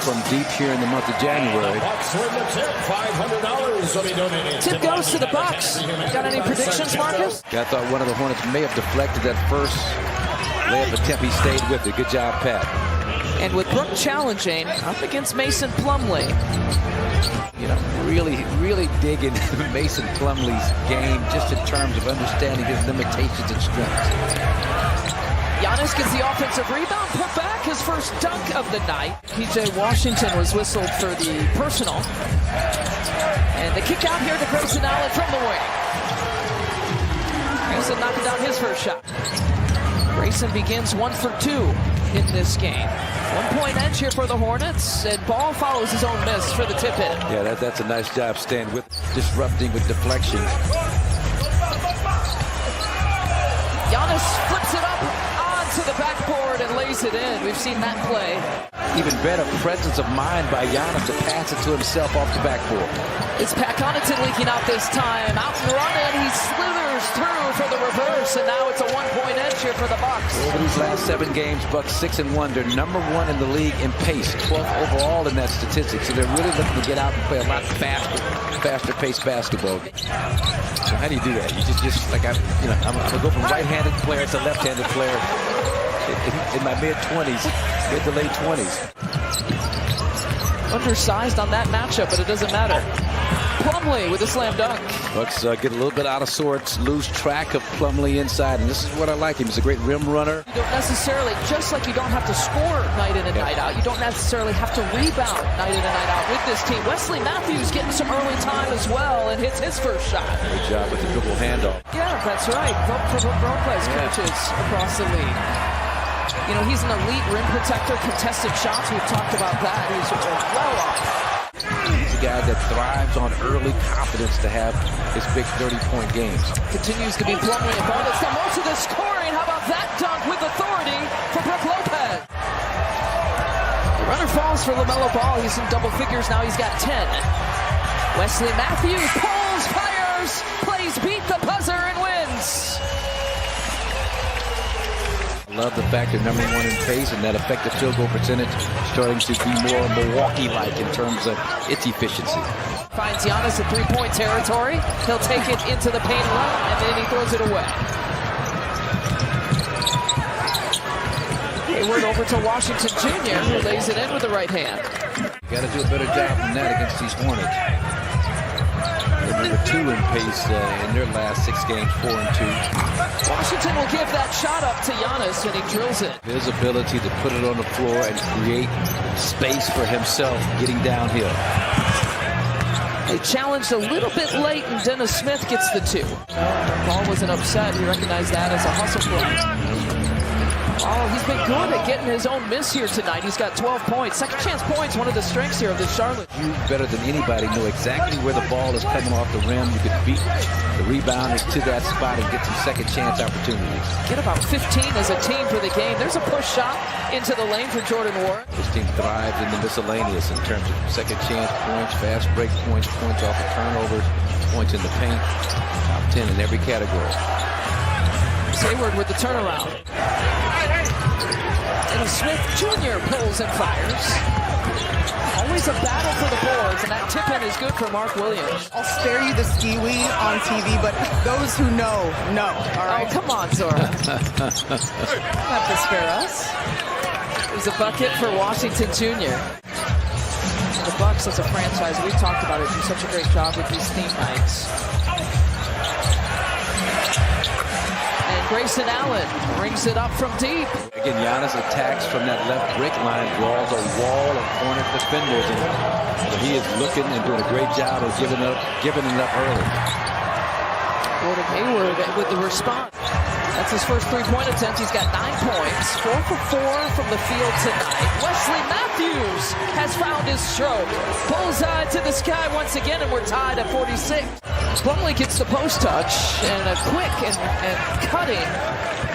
from deep here in the month of January. Tip goes to the Bucks. Got any predictions, Marcus? I thought one of the Hornets may have deflected that first layup attempt. He stayed with it. Good job, Pat. And with Brook challenging up against Mason Plumlee. You know, really digging Mason Plumlee's game just in terms of understanding his limitations and strengths. Giannis gets the offensive rebound, put back his first dunk of the night. PJ Washington was whistled for the personal. And the kick out here to Grayson Allen from the wing. Grayson knocking down his first shot. Grayson begins 1 for 2 in this game. 1 point edge here for the Hornets, and Ball follows his own miss for the tip in. Yeah, that's a nice job staying with, disrupting with deflection. Giannis flips it up onto the backboard and lays it in. We've seen that play. Even better presence of mind by Giannis to pass it to himself off the backboard. It's Pat Connaughton leaking out this time. Out and running, he slithers through for the reverse, and now it's a 1 point edge here for the Bucks. Over these last 7 games, Bucks 6-1. They're #1 in the league in pace, 12th overall in that statistic. So they're really looking to get out and play a lot faster paced basketball. So how do you do that? You just like I'm gonna go from right-handed player to left-handed player in my mid-20s, mid to late 20s. Undersized on that matchup, but it doesn't matter. Plumlee with a slam dunk. Bucks get a little bit out of sorts, lose track of Plumlee inside, and this is what I like him. He's a great rim runner. You don't necessarily, just like you don't have to score night in and night out, you don't necessarily have to rebound night in and night out with this team. Wesley Matthews getting some early time as well and hits his first shot. Good job with the dribble handoff. Yeah, that's right. Vote for role plays coaches across the league. You know, he's an elite rim protector, contested shots. We've talked about that. He's well off. He's a guy that thrives on early confidence to have his big 30-point games. Continues to be Plumlee involved. It's got most of the scoring. How about that dunk with authority for Brook Lopez? The runner falls for LaMelo Ball. He's in double figures now. He's got 10. Wesley Matthews pulls, fires, plays beat the buzzer and wins. Love the fact they're #1 in pace, and that effective field goal percentage starting to be more Milwaukee-like in terms of its efficiency. Finds Giannis at 3-point territory. He'll take it into the paint run, and then he throws it away. Hayward over to Washington Jr., who lays it in with the right hand. Got to do a better job than that against these Hornets. They're #2 in pace in their last 6 games, 4-2. Washington will give that shot up to Giannis, and he drills it. His ability to put it on the floor and create space for himself getting downhill. They challenged a little bit late, and Dennis Smith gets the 2. Ball wasn't upset. He recognized that as a hustle play. Oh, he's been good at getting his own miss here tonight. He's got 12 points. Second chance points, one of the strengths here of this Charlotte. You better than anybody know exactly where the ball is coming off the rim. You could beat the rebounders to that spot and get some second chance opportunities. Get about 15 as a team for the game. There's a push shot into the lane for Jordan Ward. This team thrives in the miscellaneous in terms of second chance points, fast break points, points off the turnovers, points in the paint. Top 10 in every category. Hayward with the turnaround. And Smith Jr. pulls and fires. Always a battle for the boards, and that tip-in is good for Mark Williams. I'll spare you the ski-wee on TV, but those who know, all right? Oh, come on, Zora. You have to spare us. There's a bucket for Washington Jr. The Bucks as a franchise, we've talked about it, do such a great job with these theme nights. Grayson Allen brings it up from deep. Again, Giannis attacks from that left break line, draws a wall of Hornet defenders, and he is looking and doing a great job of giving it up early. Gordon Hayward with the response. That's his first 3-point attempt. He's got 9 points, 4 for 4 from the field tonight. Wesley Matthews has found his stroke. Bullseye to the sky once again, and we're tied at 46. Plumlee gets the post touch, and a quick and cutting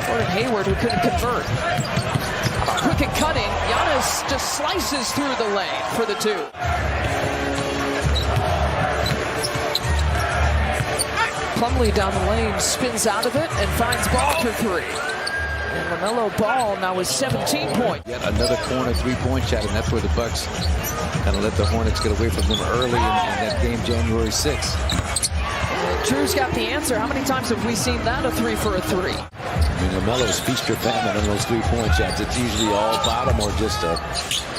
Gordon Hayward, who couldn't convert. Quick and cutting, Giannis just slices through the lane for the 2. Plumlee down the lane, spins out of it, and finds Ball for 3. And LaMelo Ball now with 17 points. Yet another corner three-point shot, and that's where the Bucks kind of let the Hornets get away from them early in that game, January 6th. And Drew's got the answer. How many times have we seen that, a 3 for a 3? I mean, LaMelo's feast or famine on those three-point shots. It's usually all bottom or just a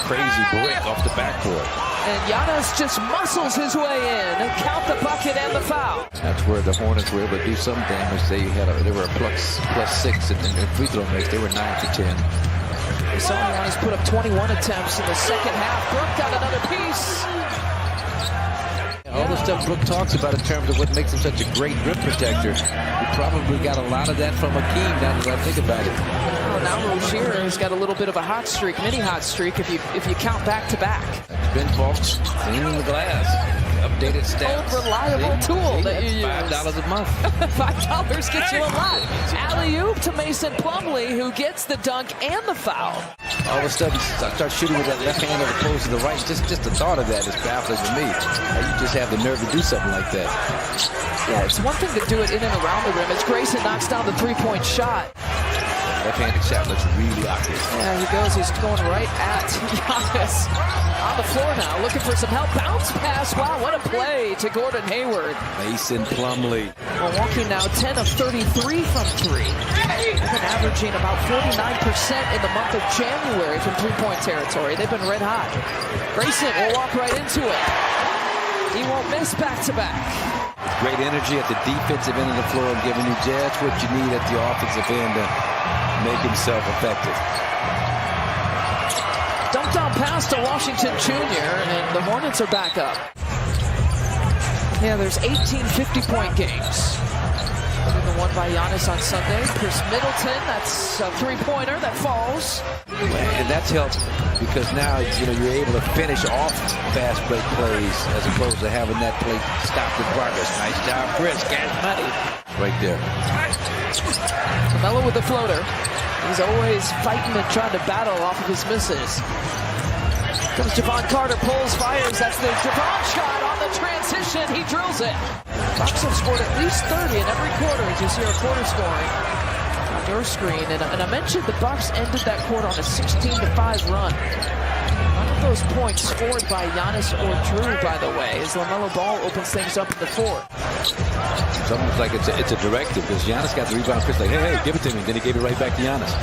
crazy brick off the backboard. And Giannis just muscles his way in and count the bucket and the foul. That's where the Hornets were able to do some damage. They were a plus 6 in free throw mix. They were 9 for 10. We saw Giannis put up 21 attempts in the second half. Brooke got another piece. All the stuff Brooke talks about in terms of what makes him such a great rim protector, he probably got a lot of that from Hakeem, now that I think about it. Oh, now Rozier has got a little bit of a hot streak, mini hot streak, if you count back-to-back. Ben Folks, cleaning the glass. Updated stats. Old reliable tool that you use. $5 a month. $5 gets you a lot. Alley-oop to Mason Plumlee, who gets the dunk and the foul. All of a sudden, start shooting with that left hand as opposed to the right. Just the thought of that is baffling to me. You just have the nerve to do something like that. Yeah, it's one thing to do it in and around the rim. As Grayson knocks down the three-point shot. Left-handed shot looks really awkward. Yeah, he goes. He's going right at Giannis. On the floor now, looking for some help. Bounce pass. Wow, what a play to Gordon Hayward. Mason Plumlee. Milwaukee now 10 of 33 from 3. They've been averaging about 49% in the month of January from three-point territory. They've been red hot. Grayson will walk right into it. He won't miss back-to-back. Great energy at the defensive end of the floor and giving you just what you need at the offensive end to make himself effective. Dunk down pass to Washington Jr., and the Hornets are back up. Yeah, there's 18 50-point games. The one by Giannis on Sunday. Chris Middleton, that's a three-pointer that falls. And that's helped because now you're able to finish off fast break plays as opposed to having that play stopped in progress. Nice job, Chris. Gas money. Right there. LaMelo with the floater. He's always fighting and trying to battle off of his misses. Comes Javon Carter, pulls, fires. That's the Javon shot on the transition. He drills it. Bucks have scored at least 30 in every quarter. As you see our quarter scoring on your screen. And I mentioned the Bucks ended that quarter on a 16-5 run. None of those points scored by Giannis or Drew, by the way, as LaMelo Ball opens things up in the fourth. It's almost like it's a directive because Giannis got the rebound. Chris like, hey, give it to me. Then he gave it right back to Giannis.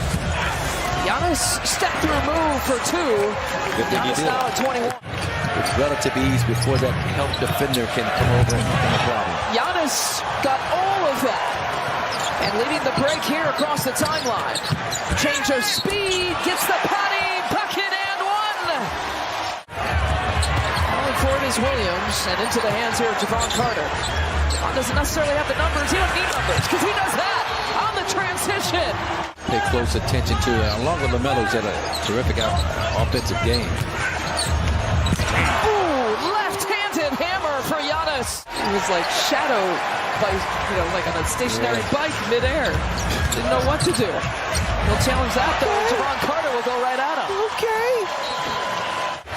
Giannis step-through move for 2. Giannis now at 21. With relative ease before that help defender can come over and become a problem. Giannis got all of that. And leading the break here across the timeline. Change of speed, gets the patty, bucket and one. Calling for it is Williams, and into the hands here of Javon Carter. John doesn't necessarily have the numbers. He doesn't need numbers because he does that on the transition. Pay close attention to along with LaMelo's had a terrific offensive game. Ooh, left-handed hammer for Giannis. He was like shadow by, like on a stationary bike midair. Didn't know what to do. He'll challenge that though. Javon Carter will go right at him. Okay.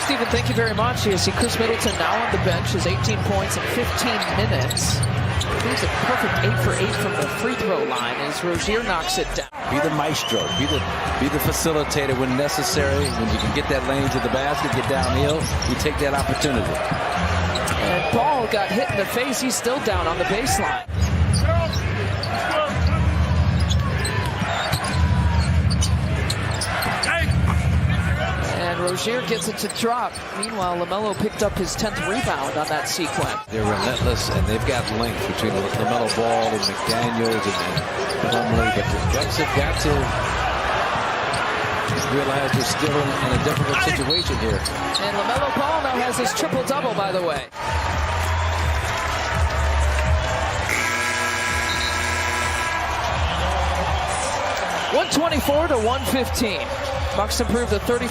Stephen, thank you very much. You see Chris Middleton now on the bench, has 18 points in 15 minutes. He's a perfect 8 for 8 from the free throw line as Rozier knocks it down. Be the maestro, be the facilitator when necessary. When you can get that lane to the basket, get downhill, you take that opportunity. And Ball got hit in the face. He's still down on the baseline. And Rozier gets it to drop. Meanwhile, LaMelo picked up his 10th rebound on that sequence. They're relentless, and they've got length between LaMelo Ball and McDaniels and Plumlee. But the Bucks have got to realize they're still in a difficult situation here. And LaMelo Ball now has his triple-double, by the way. .124 to 115. Bucks improve to 34.